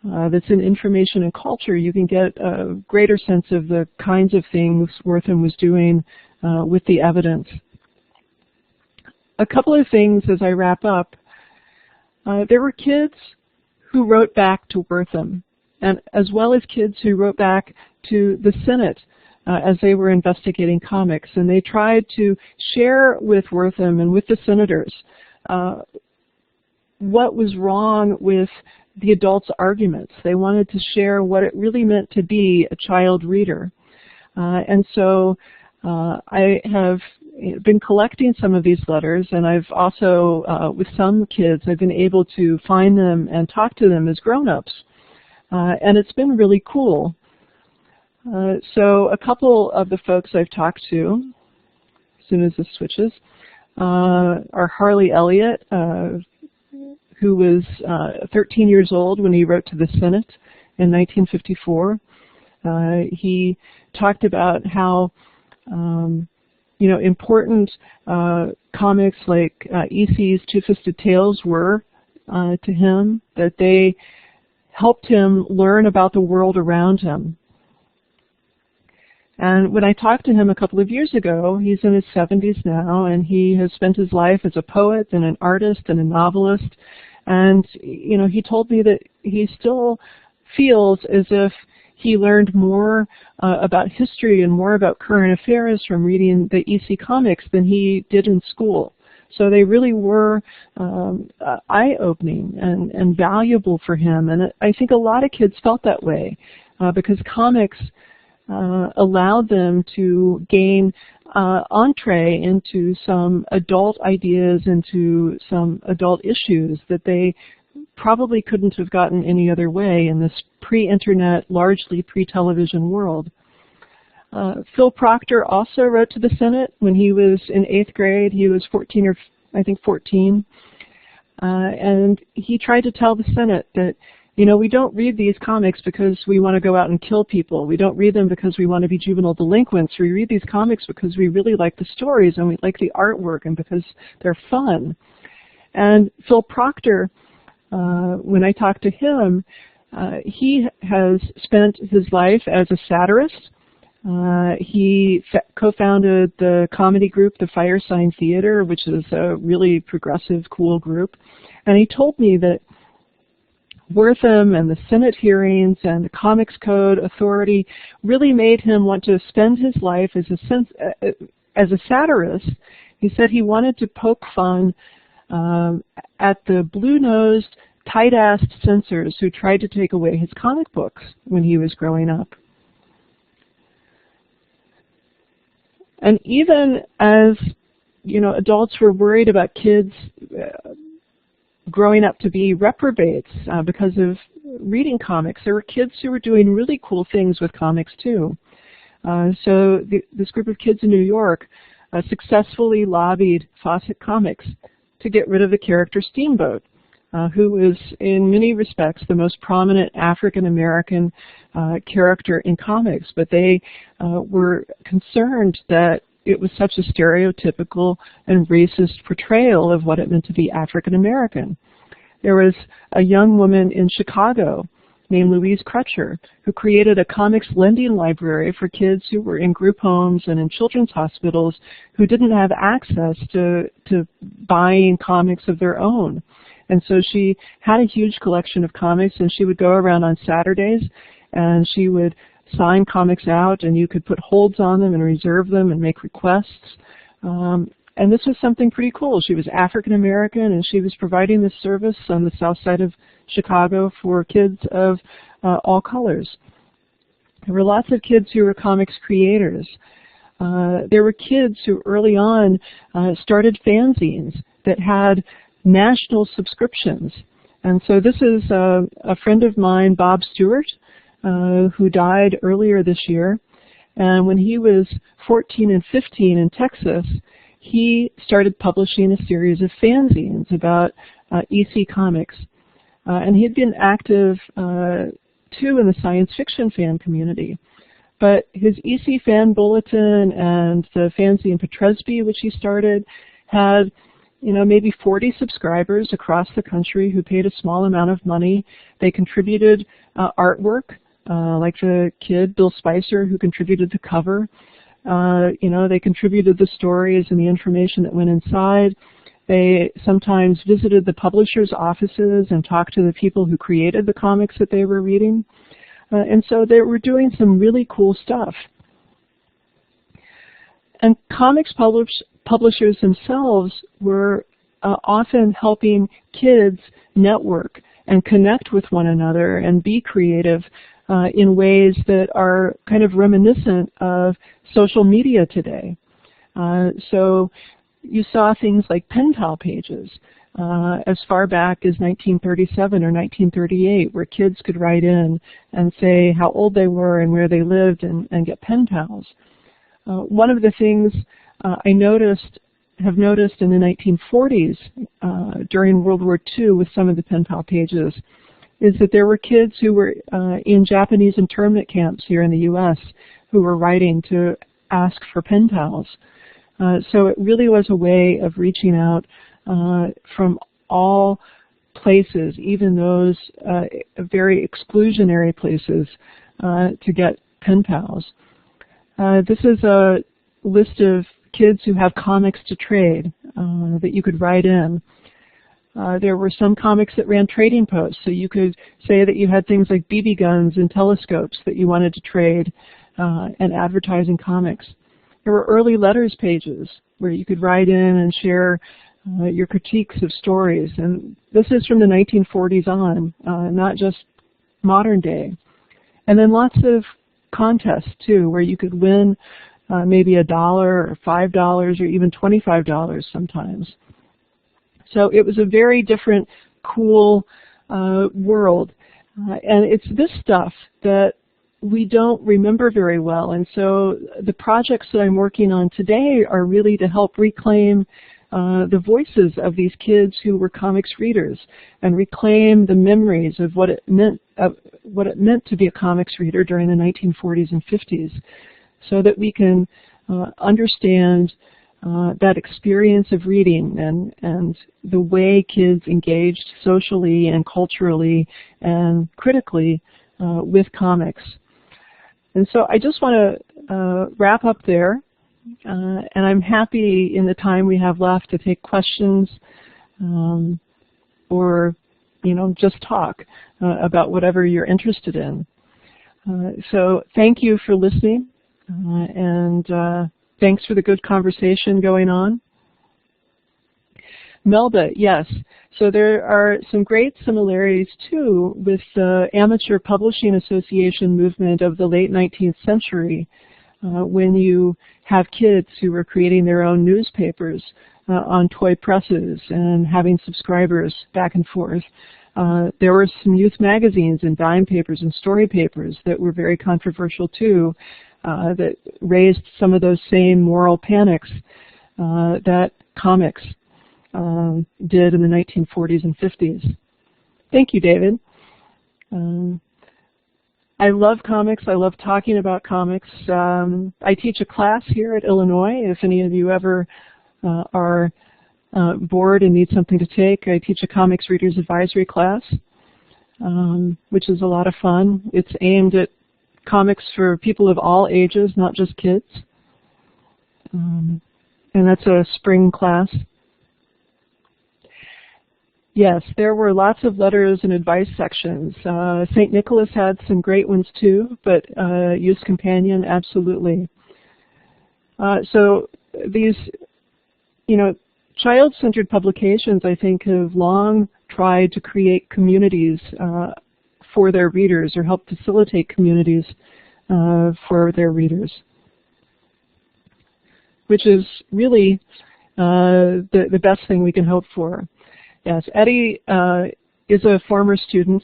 [SPEAKER 2] that's in Information and Culture, you can get a greater sense of the kinds of things Wortham was doing with the evidence. A couple of things as I wrap up. There were kids who wrote back to Wortham, and as well as kids who wrote back to the Senate as they were investigating comics, and they tried to share with Wortham and with the senators what was wrong with the adults' arguments. They wanted to share what it really meant to be a child reader. And so I have been collecting some of these letters, and I've also, with some kids, I've been able to find them and talk to them as grown-ups. And it's been really cool. So a couple of the folks I've talked to, as soon as this switches, are Harley Elliott, who was 13 years old when he wrote to the Senate in 1954. He talked about how important comics like E.C.'s Two-Fisted Tales were to him, that they helped him learn about the world around him. And when I talked to him a couple of years ago, he's in his 70s now, and he has spent his life as a poet and an artist and a novelist. And, he told me that he still feels as if he learned more about history and more about current affairs from reading the E.C. comics than he did in school. So they really were eye-opening and valuable for him. And I think a lot of kids felt that way because comics allowed them to gain entree into some adult ideas, into some adult issues that they probably couldn't have gotten any other way in this pre-internet, largely pre-television world. Phil Proctor also wrote to the Senate when he was in 8th grade. He was 14 or I think 14. And he tried to tell the Senate that, we don't read these comics because we want to go out and kill people. We don't read them because we want to be juvenile delinquents. We read these comics because we really like the stories and we like the artwork and because they're fun. And Phil Proctor, when I talked to him, he has spent his life as a satirist. He co-founded the comedy group, the Firesign Theater, which is a really progressive, cool group. And he told me that Wortham and the Senate hearings and the Comics Code Authority really made him want to spend his life as a satirist. He said he wanted to poke fun at the blue-nosed, tight-assed censors who tried to take away his comic books when he was growing up. And even as, adults were worried about kids growing up to be reprobates because of reading comics, there were kids who were doing really cool things with comics too. So this group of kids in New York successfully lobbied Fawcett Comics to get rid of the character Steamboat, who is in many respects the most prominent African-American character in comics, but they were concerned that it was such a stereotypical and racist portrayal of what it meant to be African-American. There was a young woman in Chicago named Louise Crutcher who created a comics lending library for kids who were in group homes and in children's hospitals who didn't have access to buying comics of their own. And so she had a huge collection of comics, and she would go around on Saturdays and she would sign comics out, and you could put holds on them and reserve them and make requests. And this was something pretty cool. She was African American, and she was providing this service on the south side of Chicago for kids of all colors. There were lots of kids who were comics creators. There were kids who early on started fanzines that had national subscriptions. And so this is a friend of mine, Bob Stewart, who died earlier this year. And when he was 14 and 15 in Texas, he started publishing a series of fanzines about EC Comics. And he had been active, too, in the science fiction fan community. But his EC Fan Bulletin and the fanzine Petresby, which he started, had maybe 40 subscribers across the country who paid a small amount of money. They contributed artwork, like the kid, Bill Spicer, who contributed the cover. They contributed the stories and the information that went inside. They sometimes visited the publishers' offices and talked to the people who created the comics that they were reading. And so they were doing some really cool stuff. And comics publishers themselves were often helping kids network and connect with one another and be creative in ways that are kind of reminiscent of social media today. So you saw things like Penpal Pages as far back as 1937 or 1938, where kids could write in and say how old they were and where they lived and get pen pals. One of the things I have noticed in the 1940s during World War II with some of the Penpal Pages is that there were kids who were in Japanese internment camps here in the U.S. who were writing to ask for pen pals. So it really was a way of reaching out from all places, even those very exclusionary places, to get pen pals. This is a list of kids who have comics to trade that you could write in. There were some comics that ran trading posts, so you could say that you had things like BB guns and telescopes that you wanted to trade and advertising comics. There were early letters pages where you could write in and share your critiques of stories, and this is from the 1940s on, not just modern day. And then lots of contests too, where you could win maybe $1 or $5 or even $25 sometimes. So it was a very different, cool world. And it's this stuff that we don't remember very well. And so the projects that I'm working on today are really to help reclaim the voices of these kids who were comics readers and reclaim the memories of what it meant to be a comics reader during the 1940s and 50s, so that we can understand that experience of reading and the way kids engaged socially and culturally and critically with comics. And so I just want to wrap up there, and I'm happy in the time we have left to take questions or, just talk about whatever you're interested in. So thank you for listening, and thanks for the good conversation going on. Melba, yes. So there are some great similarities, too, with the Amateur Publishing Association movement of the late 19th century, when you have kids who were creating their own newspapers on toy presses and having subscribers back and forth. There were some youth magazines and dime papers and story papers that were very controversial, too, that raised some of those same moral panics that comics did in the 1940s and 50s. Thank you, David. I love comics. I love talking about comics. I teach a class here at Illinois. If any of you ever are bored and need something to take, I teach a comics readers advisory class, which is a lot of fun. It's aimed at comics for people of all ages, not just kids. And that's a spring class. Yes, there were lots of letters and advice sections. St. Nicholas had some great ones too, but Youth's Companion, absolutely. So these, child-centered publications, I think, have long tried to create communities for their readers, or help facilitate communities for their readers, which is really the best thing we can hope for. Yes, Eddie is a former student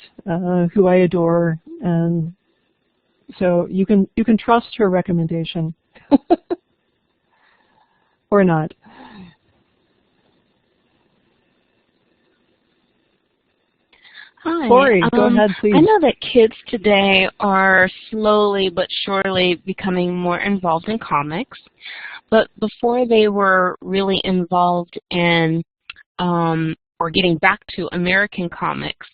[SPEAKER 2] who I adore, and so you can trust her recommendation, or not.
[SPEAKER 3] Hi.
[SPEAKER 2] Lori, go ahead, please.
[SPEAKER 3] I know that kids today are slowly but surely becoming more involved in comics, but before they were really involved in or getting back to American comics,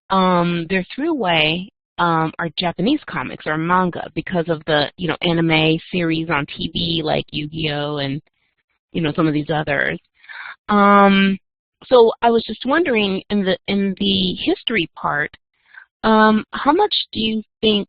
[SPEAKER 3] their throughway are Japanese comics or manga because of the anime series on TV like Yu-Gi-Oh! And some of these others. So I was just wondering, in the history part, how much do you think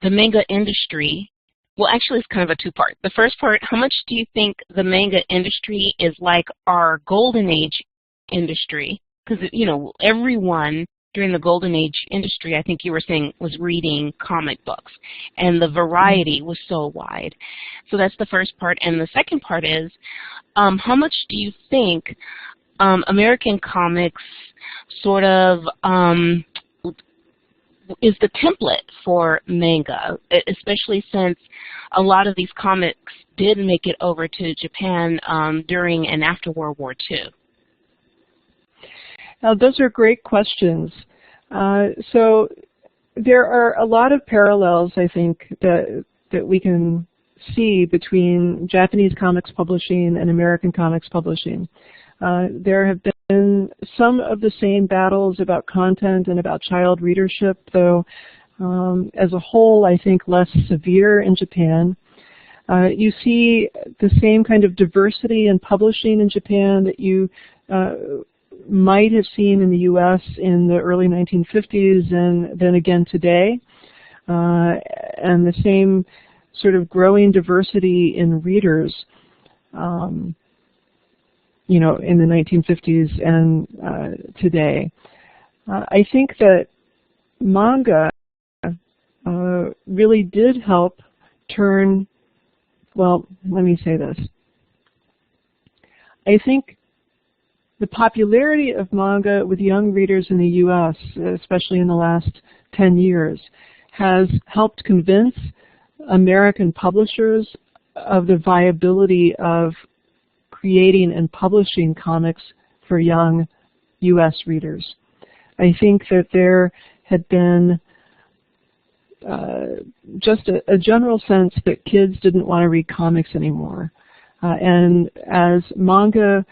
[SPEAKER 3] the manga industry, well, actually it's kind of a two-part. The first part, how much do you think the manga industry is like our golden age industry because, you know, everyone during the golden age industry, I think you were saying, was reading comic books, and the variety was so wide. So that's the first part. And the second part is, how much do you think American comics sort of is the template for manga, especially since a lot of these comics did make it over to Japan during and after World War II?
[SPEAKER 2] Those are great questions. So there are a lot of parallels, I think, that we can see between Japanese comics publishing and American comics publishing. There have been some of the same battles about content and about child readership, though as a whole, I think less severe in Japan. You see the same kind of diversity in publishing in Japan that you might have seen in the U.S. in the early 1950s and then again today, and the same sort of growing diversity in readers, you know, in the 1950s and today. I think that manga really did help turn, well, let me say this. I think the popularity of manga with young readers in the U.S., especially in the last 10 years, has helped convince American publishers of the viability of creating and publishing comics for young U.S. readers. I think that there had been just a general sense that kids didn't want to read comics anymore. And as manga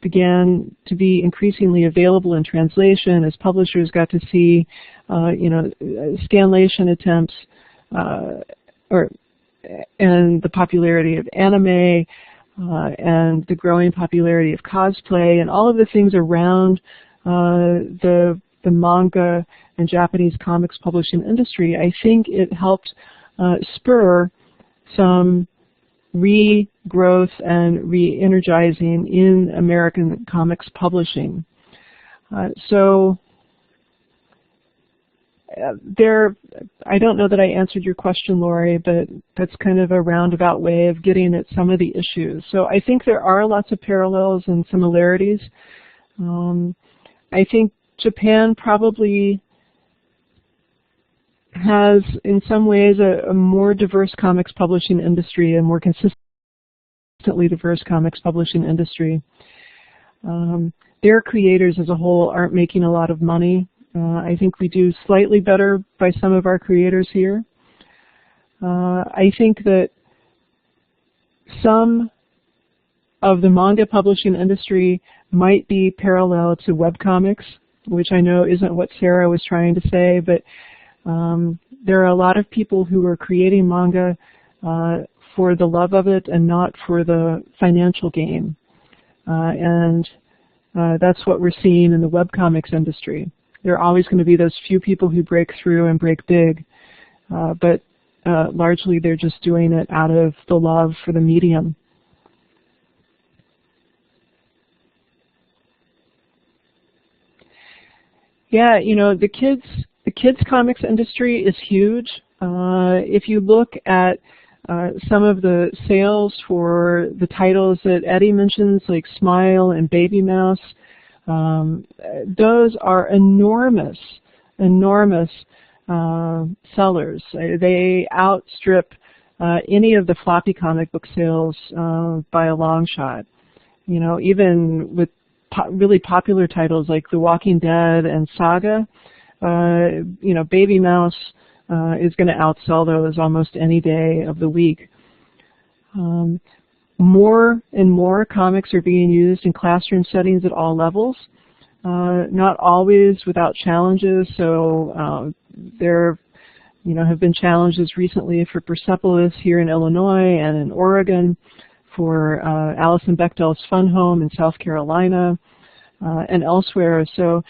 [SPEAKER 2] began to be increasingly available in translation, as publishers got to see, you know, scanlation attempts, and the popularity of anime, and the growing popularity of cosplay, and all of the things around the manga and Japanese comics publishing industry, I think it helped spur some regrowth and re-energizing in American comics publishing. So I don't know that I answered your question, Lori, but that's kind of a roundabout way of getting at some of the issues. So I think there are lots of parallels and similarities. I think Japan probably has, in some ways, a more diverse comics publishing industry, a more consistently diverse comics publishing industry. Their creators as a whole aren't making a lot of money. I think we do slightly better by some of our creators here. I think that some of the manga publishing industry might be parallel to webcomics, which I know isn't what Sarah was trying to say, but there are a lot of people who are creating manga for the love of it and not for the financial gain. And that's what we're seeing in the webcomics industry. There are always going to be those few people who break through and break big, but largely they're just doing it out of the love for the medium. Yeah, you know, the kids comics industry is huge. If you look at some of the sales for the titles that Eddie mentions, like Smile and Baby Mouse, those are enormous sellers. They outstrip any of the floppy comic book sales by a long shot. You know, even with really popular titles like The Walking Dead and Saga, you know, Baby Mouse is going to outsell those almost any day of the week. More and more comics are being used in classroom settings at all levels, not always without challenges. So there, you know, have been challenges recently for Persepolis here in Illinois and in Oregon, for Alison Bechdel's Fun Home in South Carolina, and elsewhere. So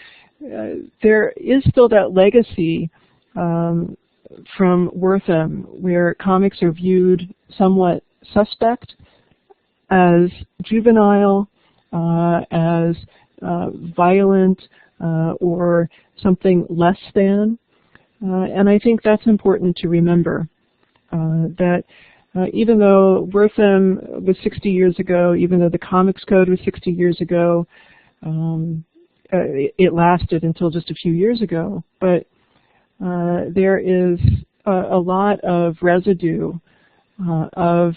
[SPEAKER 2] there is still that legacy from Wortham, where comics are viewed somewhat suspect, as juvenile, as violent or something less than. And I think that's important to remember, that even though Wertham was 60 years ago, even though the Comics Code was 60 years ago, it lasted until just a few years ago. But there is a lot of residue of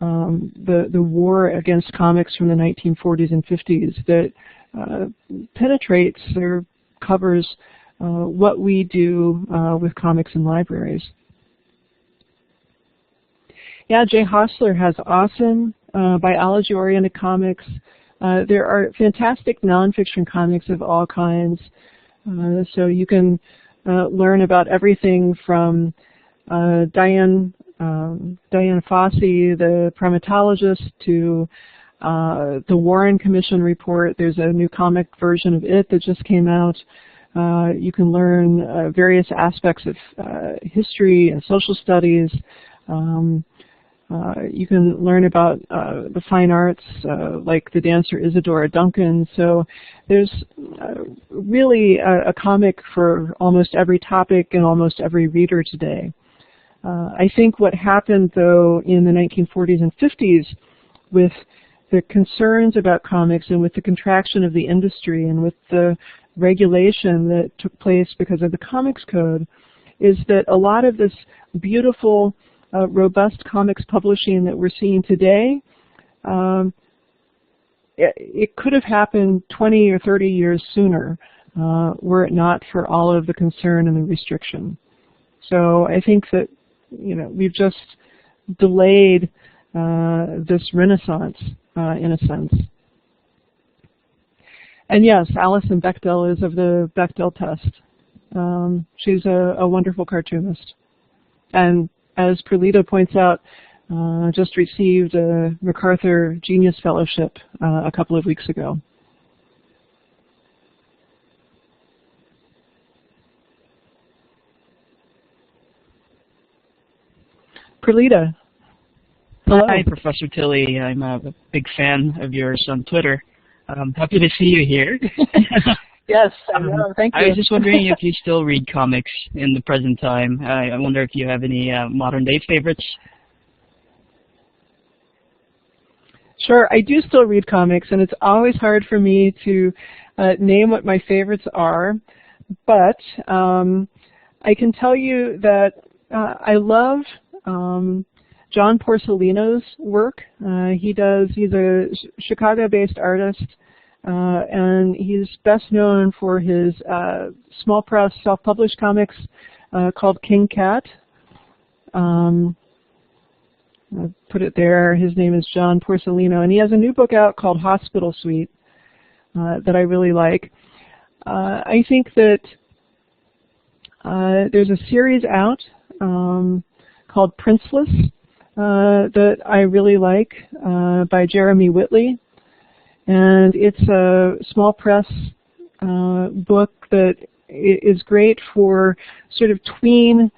[SPEAKER 2] the war against comics from the 1940s and 50s that penetrates or covers what we do with comics in libraries. Yeah, Jay Hostler has awesome biology-oriented comics. There are fantastic nonfiction comics of all kinds. So you can learn about everything from Diane Fossey, the primatologist, to the Warren Commission report. There's a new comic version of it that just came out. You can learn various aspects of history and social studies. You can learn about the fine arts, like the dancer Isadora Duncan. So there's really a comic for almost every topic and almost every reader today. I think what happened, though, in the 1940s and 50s with the concerns about comics and with the contraction of the industry and with the regulation that took place because of the Comics Code is that a lot of this beautiful, robust comics publishing that we're seeing today, it could have happened 20 or 30 years sooner were it not for all of the concern and the restriction. So I think that, you know, we've just delayed this renaissance in a sense. And yes, Alison Bechdel is of the Bechdel test. She's a wonderful cartoonist. And as Perlita points out, just received a MacArthur Genius Fellowship a couple of weeks ago. Perlita. Hello.
[SPEAKER 4] Hi, Professor Tilley. I'm a big fan of yours on Twitter. Happy to see you here.
[SPEAKER 2] Yes, I know. Thank you.
[SPEAKER 4] I was just wondering if you still read comics in the present time. I wonder if you have any modern-day favorites.
[SPEAKER 2] Sure, I do still read comics, and it's always hard for me to name what my favorites are, but I can tell you that I love John Porcellino's work. He's a Chicago-based artist, and he's best known for his small press self-published comics called King Cat. I'll put it there. His name is John Porcellino, and he has a new book out called Hospital Suite that I really like. I think that there's a series out called Princeless that I really like by Jeremy Whitley. And it's a small press book that is great for sort of tween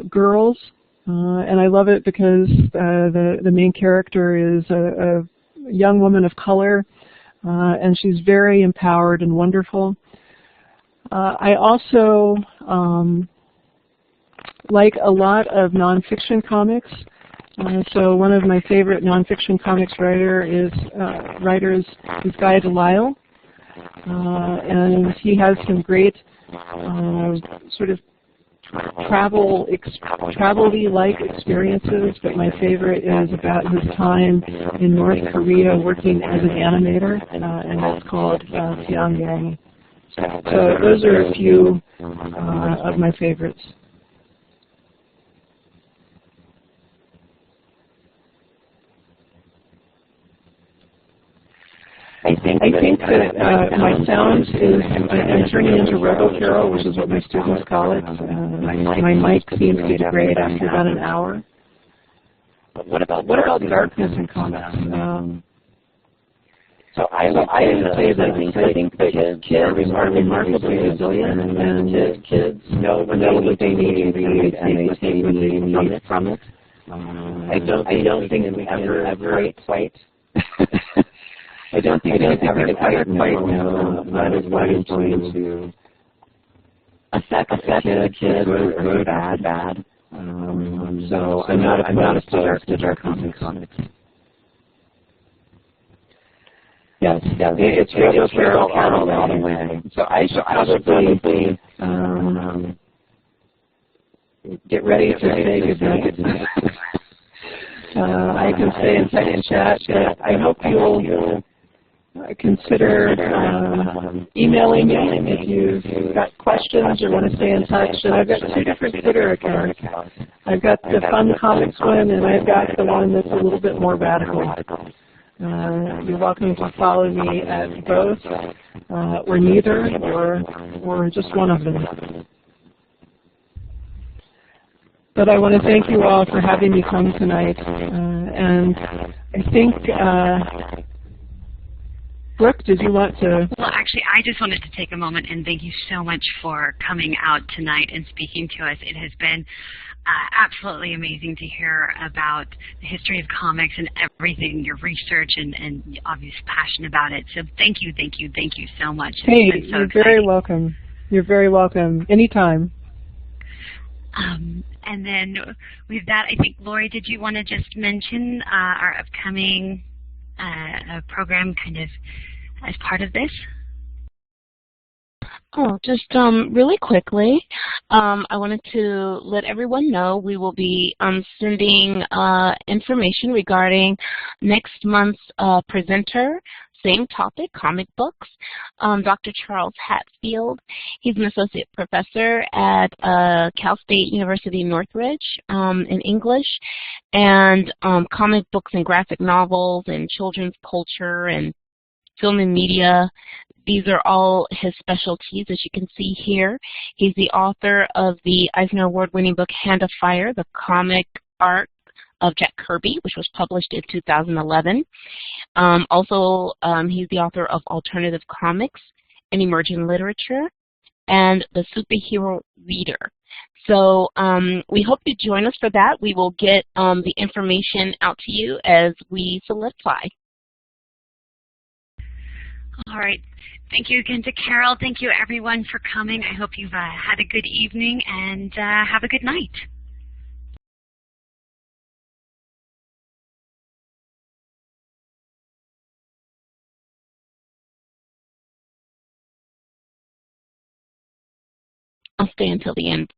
[SPEAKER 2] girls. And I love it because the main character is a young woman of color, and she's very empowered and wonderful. I also like a lot of nonfiction comics. So one of my favorite nonfiction comics writers is Guy Delisle, and he has some great sort of travel-y-like experiences, but my favorite is about his time in North Korea working as an animator, and it's called Pyongyang. So those are a few of my favorites. I think that my sound is, I'm turning into Robo-Carol, which is what my students call it. My mic seems to degrade after about an hour. What about darkness in comics? So I would say that I think that kids are remarkably resilient, and kids know what they need and they take what they need from it. I don't think we ever quite
[SPEAKER 5] I don't think I ever quite know what is going to affect a kid, good or bad. So I'm not opposed to dark comics. Yes, it's Radio Carol all the way. So I should probably get ready to say goodnight. I can say in second chat that I hope you'll consider emailing me if you've got questions or want to stay in touch. And I've got 2 different Twitter accounts. I've got the Fun Comics one, and I've got the one that's a little bit more radical. You're welcome to follow me at both, or neither, or just one of them. But I want to thank you all for having me come tonight. And I think, Brooke, did you want to?
[SPEAKER 1] Well, actually, I just wanted to take a moment and thank you so much for coming out tonight and speaking to us. It has been absolutely amazing to hear about the history of comics and everything, your research and obvious passion about it. So thank you so much.
[SPEAKER 2] Hey,
[SPEAKER 1] so
[SPEAKER 2] you're
[SPEAKER 1] exciting.
[SPEAKER 2] very welcome. You're very welcome. Anytime.
[SPEAKER 1] And then with that, I think, Lori, did you want to just mention our upcoming program kind of as part of this?
[SPEAKER 3] Oh, just really quickly, I wanted to let everyone know we will be sending information regarding next month's presenter. Same topic, comic books. Dr. Charles Hatfield, he's an associate professor at Cal State University Northridge in English, and comic books and graphic novels and children's culture and film and media. These are all his specialties, as you can see here. He's the author of the Eisner Award-winning book Hand of Fire, the comic art of Jack Kirby, which was published in 2011. Also, he's the author of Alternative Comics and Emerging Literature and The Superhero Reader. So we hope you join us for that. We will get the information out to you as we solidify.
[SPEAKER 1] All right. Thank you again to Carol. Thank you, everyone, for coming. I hope you've had a good evening and have a good night.
[SPEAKER 3] I'll stay until the end.